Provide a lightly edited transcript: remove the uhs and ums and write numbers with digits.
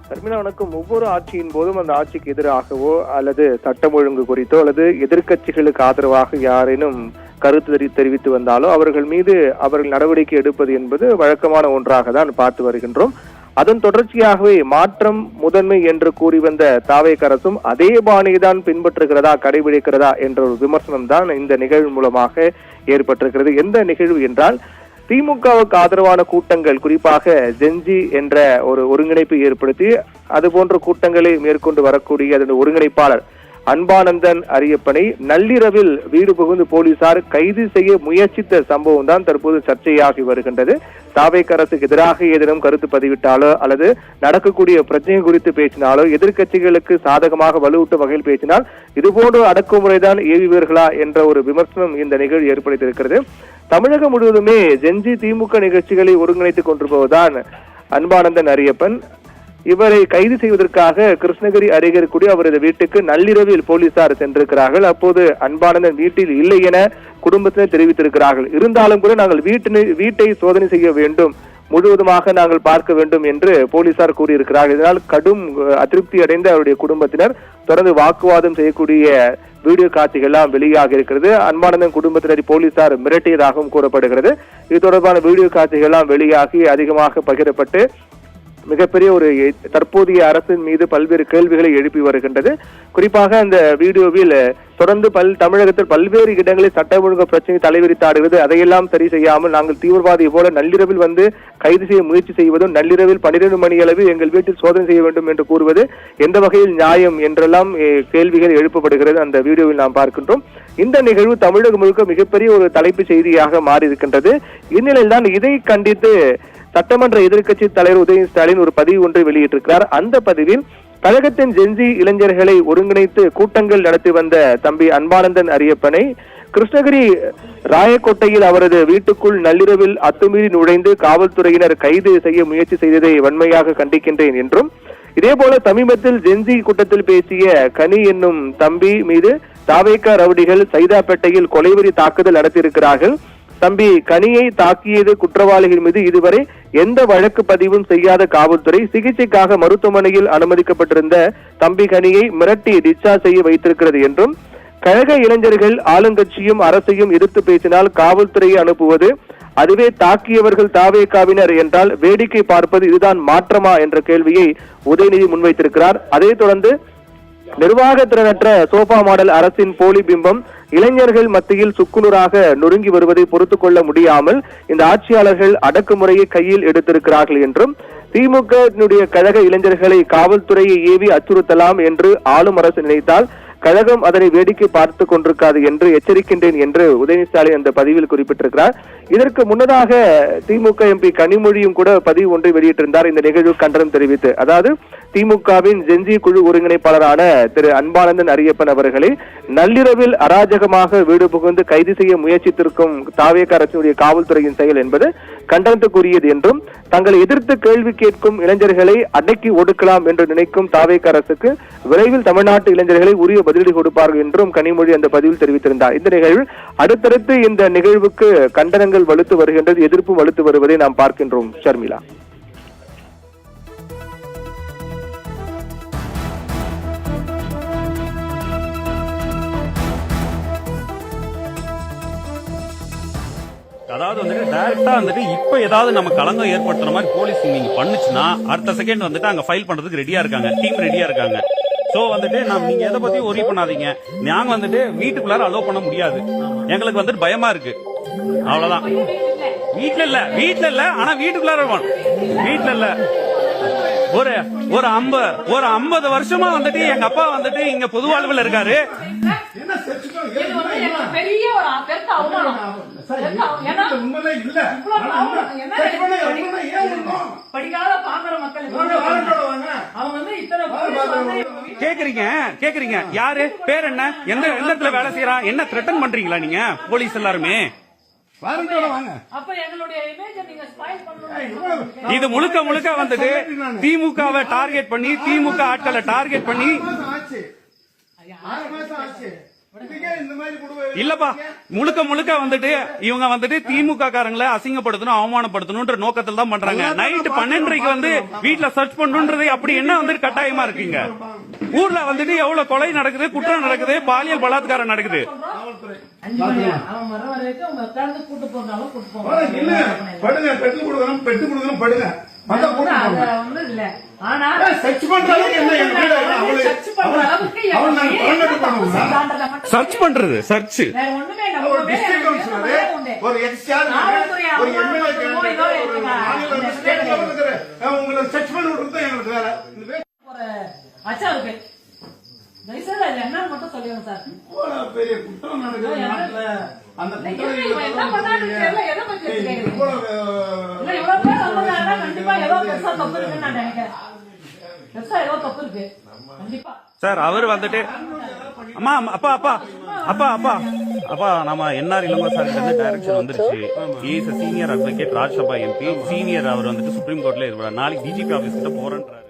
தர்மினா வணக்கம். ஒவ்வொரு ஆட்சியின் போதும் அந்த ஆட்சிக்கு எதிராகவோ அல்லது சட்டம் ஒழுங்கு குறித்தோ அல்லது எதிர்க்கட்சிகளுக்கு ஆதரவாக யாரேனும் கருத்து தெரிவித்து வந்தாலோ அவர்கள் மீது அவர்கள் நடவடிக்கை எடுப்பது என்பது வழக்கமான ஒன்றாக தான் பார்த்து வருகின்றோம். அதன் தொடர்ச்சியாகவே மாற்றம் முதன்மை என்று கூறி வந்த தாவேக அரசும் அதே பாணியை தான் பின்பற்றுகிறதா கடைபிடிக்கிறதா என்ற ஒரு விமர்சனம் தான் இந்த நிகழ்வு மூலமாக ஏற்பட்டிருக்கிறது. எந்த நிகழ்வு என்றால், திமுகவுக்கு ஆதரவான கூட்டங்கள், குறிப்பாக ஜென்ஜி என்ற ஒரு ஒருங்கிணைப்பை ஏற்படுத்தி அது போன்ற கூட்டங்களை மேற்கொண்டு வரக்கூடிய அதன் ஒருங்கிணைப்பாளர் அன்பானந்தன் அரியப்பனை நள்ளிரவில் வீடு புகுந்து போலீசார் கைது செய்ய முயற்சித்த சம்பவம் தான் தற்போது சர்ச்சையாகி வருகின்றது. தாவேக அரசுக்கு எதிராக ஏதேனும் கருத்து பதிவிட்டாலோ அல்லது நடக்கக்கூடிய பிரச்சனை குறித்து பேசினாலோ, எதிர்கட்சிகளுக்கு சாதகமாக வலுவூட்டும் வகையில் பேசினால் இதுபோன்ற அடக்குமுறைதான் ஏவிவர்களா என்ற ஒரு விமர்சனம் இந்த நிகழ்வு ஏற்படுத்தியிருக்கிறது. தமிழகம் முழுவதுமே ஜென்ஜி திமுக நிகழ்ச்சிகளை ஒருங்கிணைத்துக் கொண்டிருப்பதுதான் அன்பானந்தன் அரியப்பன். இவரை கைது செய்வதற்காக கிருஷ்ணகிரி அருகே கூடிய அவரது வீட்டுக்கு நள்ளிரவில் போலீசார் சென்றிருக்கிறார்கள். அப்போது அன்பானந்தன் வீட்டில் இல்லை என குடும்பத்தினர் தெரிவித்திருக்கிறார்கள். இருந்தாலும் கூட நாங்கள் வீட்டை சோதனை செய்ய வேண்டும், முழுவதுமாக நாங்கள் பார்க்க வேண்டும் என்று போலீசார் கூறியிருக்கிறார்கள். இதனால் கடும் அதிருப்தி அடைந்த அவருடைய குடும்பத்தினர் தொடர்ந்து வாக்குவாதம் செய்யக்கூடிய வீடியோ காட்சிகள் எல்லாம் வெளியாக இருக்கிறது. அன்பானந்தன் குடும்பத்தினரை போலீசார் மிரட்டியதாகவும் கூறப்படுகிறது. இது தொடர்பான வீடியோ காட்சிகள் எல்லாம் வெளியாகி அதிகமாக பகிரப்பட்டு மிகப்பெரிய ஒரு தற்போதைய அரசின் மீது பல்வேறு கேள்விகளை எழுப்பி வருகின்றது. குறிப்பாக அந்த வீடியோவில் தொடர்ந்து தமிழகத்தில் பல்வேறு இடங்களில் சட்ட ஒழுங்கு பிரச்சனை தலைவிரித்தாடுகிறது. அதையெல்லாம் சரி செய்யாமல் நாங்கள் தீவிரவாதி போல நள்ளிரவில் வந்து கைது செய்ய முயற்சி செய்வதும், நள்ளிரவில் 12 மணி அளவில் எங்கள் வீட்டில் சோதனை செய்ய வேண்டும் என்று கூறுவது எந்த வகையில் நியாயம் என்றெல்லாம் கேள்விகள் எழுப்பப்படுகிறது அந்த வீடியோவில் நாம் பார்க்கின்றோம். இந்த நிகழ்வு தமிழகம் முழுக்க மிகப்பெரிய ஒரு தலைப்பு செய்தியாக மாறி இருக்கின்றது. இந்நிலையில் தான் இதை கண்டித்து சட்டமன்ற எதிர்க்கட்சி தலைவர் உதயநிதி ஸ்டாலின் ஒரு பதிவு ஒன்றை வெளியிட்டிருக்கிறார். அந்த பதிவில் கழகத்தின் ஜென்ஜி இளைஞர்களை ஒருங்கிணைத்து கூட்டங்கள் நடத்தி வந்த தம்பி அன்பானந்தன் அரியப்பனை கிருஷ்ணகிரி ராயக்கோட்டையில் அவரது வீட்டுக்குள் நள்ளிரவில் அத்துமீறி நுழைந்து காவல்துறையினர் கைது செய்ய முயற்சி செய்ததை வன்மையாக கண்டிக்கின்றேன் என்றும், இதேபோல சமீபத்தில் ஜென்ஜி கூட்டத்தில் பேசிய கனி என்னும் தம்பி மீது தாவேக ரவுடிகள் சைதாப்பேட்டையில் கொலைவெறி தாக்குதல் நடத்தியிருக்கிறார்கள். தம்பி கனியை தாக்கியது குற்றவாளிகள் மீது இதுவரை எந்த வழக்கு பதிவும் செய்யாத காவல்துறை சிகிச்சைக்காக மருத்துவமனையில் அனுமதிக்கப்பட்டிருந்த தம்பி கனியை மிரட்டி டிஸ்சார்ஜ் செய்ய வைத்திருக்கிறது என்றும், கழக இளைஞர்கள் ஆளுங்கட்சியும் அரசையும் எதிர்த்து பேசினால் காவல்துறையை அனுப்புவது, அதுவே தாக்கியவர்கள் தாவேகாவினர் என்றால் வேடிக்கை பார்ப்பது இதுதான் மாற்றமா என்ற கேள்வியை உதயநிதி முன்வைத்திருக்கிறார். அதே தொடர்ந்து நிர்வாக திறனற்ற சோபா மாடல் அரசின் போலி பிம்பம் இளைஞர்கள் மத்தியில் சுக்குநூறாக நொறுங்கி வருவதை பொறுத்துக் கொள்ள முடியாமல் இந்த ஆட்சியாளர்கள் அடக்குமுறையை கையில் எடுத்திருக்கிறார்கள் என்றும், திமுக கழக இளைஞர்களை காவல்துறையை ஏவி அச்சுறுத்தலாம் என்று ஆளும் அரசு நினைத்தால் கழகம் அதனை வேடிக்கை பார்த்து கொண்டிருக்காது என்று எச்சரிக்கின்றேன் என்று உதயநிதி ஸ்டாலின் அந்த பதிவில் குறிப்பிட்டிருக்கிறார். இதற்கு முன்னதாக திமுக எம்பி கனிமொழியும் கூட பதிவு ஒன்றை வெளியிட்டிருந்தார் இந்த நிகழ்வு கண்டனம் தெரிவித்து. அதாவது திமுகவின் ஜென்ஜி குழு ஒருங்கிணைப்பாளரான திரு அன்பானந்தன் அரியப்பன் அவர்களை நள்ளிரவில் அராஜகமாக வீடு புகுந்து கைது செய்ய முயற்சித்திருக்கும் தாவேக அரசினுடைய காவல்துறையின் செயல் என்பது கண்டனத்துக்குரியது என்றும், தங்களை எதிர்த்து கேள்வி கேட்கும் இளைஞர்களை அடக்கி ஒடுக்கலாம் என்று நினைக்கும் தாவேக அரசுக்கு விரைவில் தமிழ்நாட்டு இளைஞர்களை உரிய பதிலடி கொடுப்பார்கள் என்றும் கனிமொழி அந்த பதிவில் தெரிவித்திருந்தார். இந்த நிகழ்வு அடுத்தடுத்து இந்த நிகழ்வுக்கு கண்டனங்கள் வலுத்து வருகின்றது, எதிர்ப்பு வலுத்து வருவதை நாம் பார்க்கின்றோம். ஷர்மிளா. அதாவது வந்துட்டு டைரக்டா வந்துட்டு இப்ப ஏதாவது நம்ம களங்கம் ஏற்படுத்துற மாதிரி போலீஸ் நீங்க பண்ணுச்சுன்னா அடுத்த செகண்ட் வந்துட்டு அங்க ஃபைல் பண்றதுக்கு ரெடியா இருக்காங்க, டீம் ரெடியா இருக்காங்க. சோ வந்துட்டு நீங்க எதை பத்தி ஒரி பண்ணாதீங்க. நாங்க வந்துட்டு வீட்டுக்குள்ளார அலோவ் பண்ண முடியாது, எங்களுக்கு வந்துட்டு பயமா இருக்கு, அவ்வளவுதான். வீட்டுல இல்ல ஆனா வீட்டுக்குள்ளார இருக்கும். வீட்டுல இல்ல ஒரு 50 வருஷமா வந்துட்டு எங்க அப்பா வந்துட்டு இங்க பொது வாழ்வில் இருக்காரு. கேக்குறீங்க யாரு பேர் என்ன, எந்த இடத்துல வேலை செய்யறா, என்ன த்ரெட்டன் பண்றீங்களா நீங்க போலீஸ் எல்லாருமே? இது முழுக்க வந்துட்டு திமுகவை டார்கெட் பண்ணி, திமுக ஆட்களை டார்கெட் பண்ணி இல்லப்பா, முழுக்க முழுக்க வந்துட்டு இவங்க வந்துட்டு திமுக காரங்களை அசிங்கப்படுத்தணும், அவமானப்படுத்தணும்ன்ற நோக்கத்தில் தான் பண்றாங்க. நைட் 12:30 வந்து வீட்டுல சர்ச் பண்ணுன்றது அப்படி என்ன வந்துட்டு கட்டாயமா இருக்குங்க? ஊர்ல வந்துட்டு எவ்வளவு கொலை நடக்குது, குற்றம் நடக்குது, பாலியல் பலாத்காரம் நடக்குது. சர்ச் பண்றது சர்ச் பெரிய குற்றம் நடக்குது நாட்டுல. அந்த சார் அவர் வந்துட்டு அம்மா அப்பா அப்பா அப்பா அப்பா அப்பா நம்ம என்ஆர் இளங்கோ சார் டைரக்ஷன் வந்துருச்சு. Is senior advocate Rajya Sabha MP senior. அவர் வந்துட்டு சுப்ரீம் கோர்ட்ல நாளைக்கு டிஜிபி ஆபீஸ் கிட்ட போறேன்றாரு.